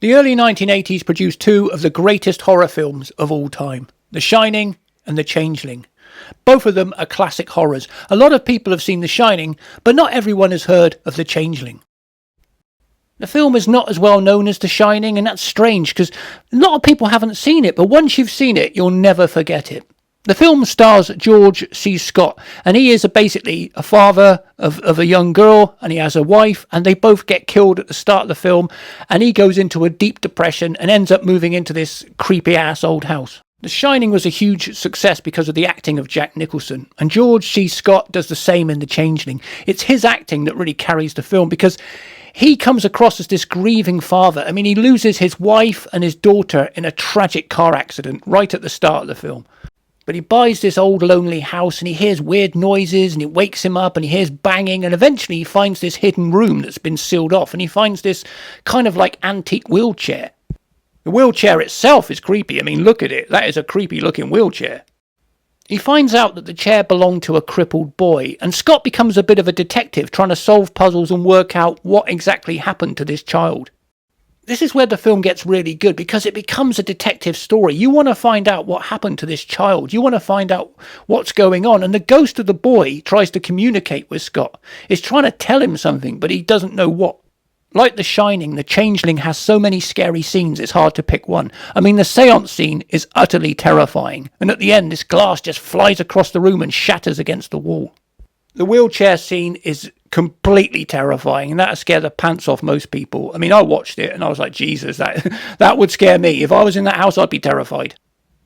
The early 1980s produced two of the greatest horror films of all time, The Shining and The Changeling. Both of them are classic horrors. A lot of people have seen The Shining, but not everyone has heard of The Changeling. The film is not as well known as The Shining, and that's strange because a lot of people haven't seen it, but once you've seen it, you'll never forget it. The film stars George C. Scott, and he is basically a father of a young girl, and he has a wife, and they both get killed at the start of the film, and he goes into a deep depression and ends up moving into this creepy-ass old house. The Shining was a huge success because of the acting of Jack Nicholson, and George C. Scott does the same in The Changeling. It's his acting that really carries the film because he comes across as this grieving father. I mean, he loses his wife and his daughter in a tragic car accident right at the start of the film. But he buys this old lonely house and he hears weird noises and it wakes him up and he hears banging, and eventually he finds this hidden room that's been sealed off, and he finds this kind of like antique wheelchair. The wheelchair itself is creepy. I mean, look at it. That is a creepy looking wheelchair. He finds out that the chair belonged to a crippled boy, and Scott becomes a bit of a detective trying to solve puzzles and work out what exactly happened to this child. This is where the film gets really good because it becomes a detective story. You want to find out what happened to this child. You want to find out what's going on. And the ghost of the boy tries to communicate with Scott. He's trying to tell him something, but he doesn't know what. Like The Shining, The Changeling has so many scary scenes, it's hard to pick one. I mean, the seance scene is utterly terrifying. And at the end, this glass just flies across the room and shatters against the wall. The wheelchair scene is completely terrifying, and that'll scare the pants off most people. I mean, I watched it and I was like, Jesus, that would scare me. If I was in that house, I'd be terrified.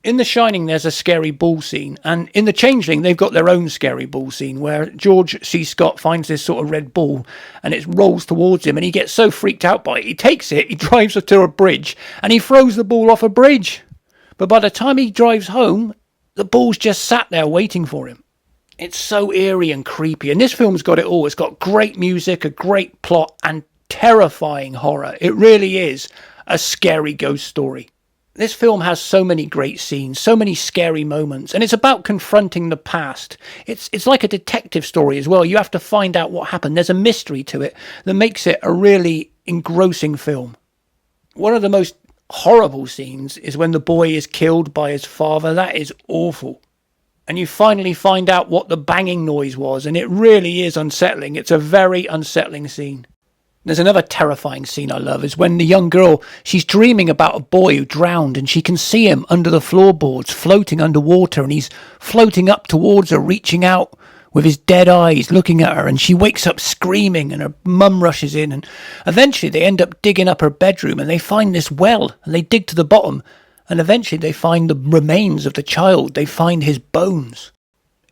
In The Shining, there's a scary ball scene, and in The Changeling, they've got their own scary ball scene where George C. Scott finds this sort of red ball and it rolls towards him, and he gets so freaked out by it, he takes it, he drives it to a bridge, and he throws the ball off a bridge. But by the time he drives home, the ball's just sat there waiting for him. It's so eerie and creepy, and this film's got it all. It's got great music, a great plot, and terrifying horror. It really is a scary ghost story. This film has so many great scenes, so many scary moments, and it's about confronting the past. It's like a detective story as well. You have to find out what happened. There's a mystery to it that makes it a really engrossing film. One of the most horrible scenes is when the boy is killed by his father. That is awful. And you finally find out what the banging noise was, and it really is unsettling. It's a very unsettling scene. There's another terrifying scene I love, is when the young girl, she's dreaming about a boy who drowned, and she can see him under the floorboards, floating underwater, and he's floating up towards her, reaching out with his dead eyes, looking at her, and she wakes up screaming, and her mum rushes in, and eventually they end up digging up her bedroom, and they find this well, and they dig to the bottom, and eventually they find the remains of the child. They find his bones.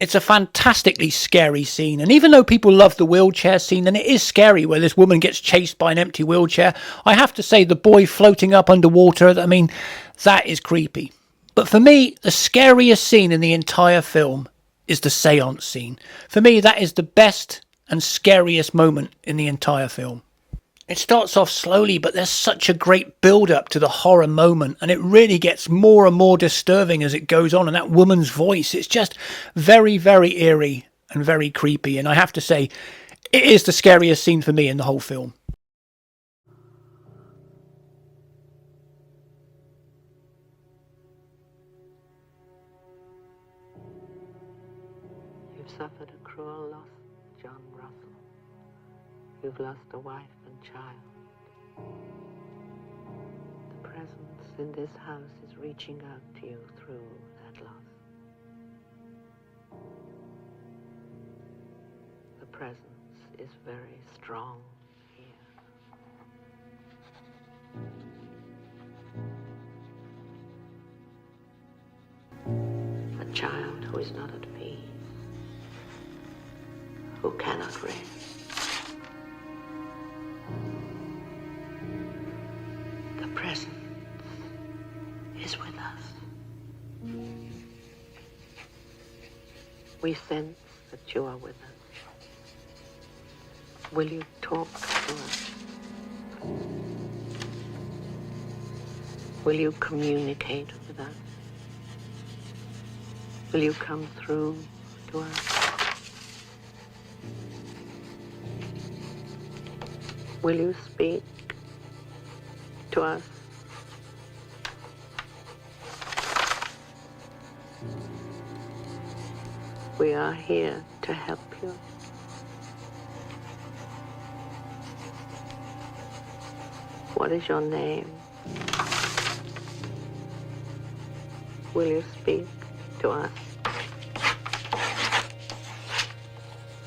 It's a fantastically scary scene. And even though people love the wheelchair scene, and it is scary where this woman gets chased by an empty wheelchair, I have to say the boy floating up underwater, I mean, that is creepy. But for me, the scariest scene in the entire film is the seance scene. For me, that is the best and scariest moment in the entire film. It starts off slowly, but there's such a great build-up to the horror moment, and it really gets more and more disturbing as it goes on, and that woman's voice, it's just very, very eerie and very creepy, and I have to say, it is the scariest scene for me in the whole film. You've suffered a cruel loss, John Russell. You've lost a wife and child. The presence in this house is reaching out to you through that loss. The presence is very strong here. A child who is not at peace, who cannot rest. The presence is with us. We sense that you are with us. Will you talk to us? Will you communicate with us? Will you come through to us? Will you speak to us. We are here to help you. What is your name? Will you speak to us?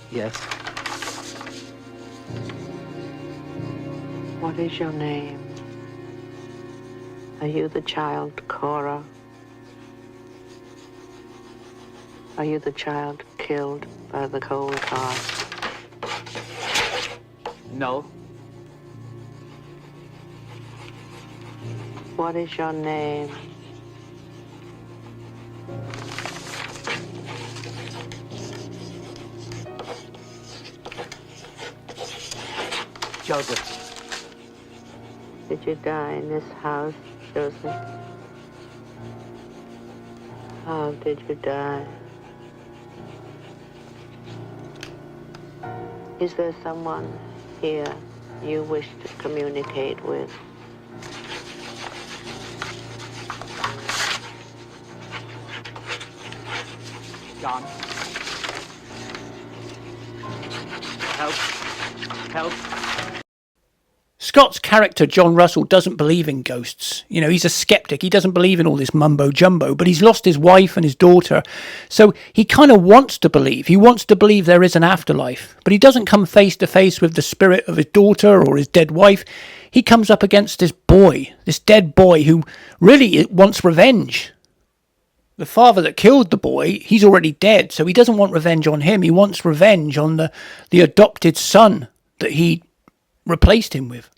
Yes. What is your name? Are you the child Cora? Are you the child killed by the cold heart? No. What is your name? Joseph. Did you die in this house, Joseph? How did you die? Is there someone here you wish to communicate with? John. Help. Help. Scott's character, John Russell, doesn't believe in ghosts. You know, he's a skeptic. He doesn't believe in all this mumbo-jumbo, but he's lost his wife and his daughter. So he kind of wants to believe. He wants to believe there is an afterlife, but he doesn't come face to face with the spirit of his daughter or his dead wife. He comes up against this boy, this dead boy who really wants revenge. The father that killed the boy, he's already dead, so he doesn't want revenge on him. He wants revenge on the adopted son that he replaced him with.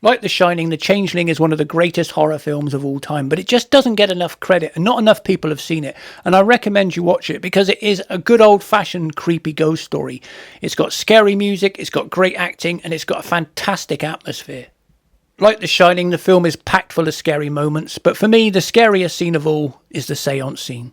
Like The Shining, The Changeling is one of the greatest horror films of all time, but it just doesn't get enough credit, and not enough people have seen it. And I recommend you watch it because it is a good old-fashioned creepy ghost story. It's got scary music, it's got great acting, and it's got a fantastic atmosphere. Like The Shining, the film is packed full of scary moments, but for me, the scariest scene of all is the seance scene.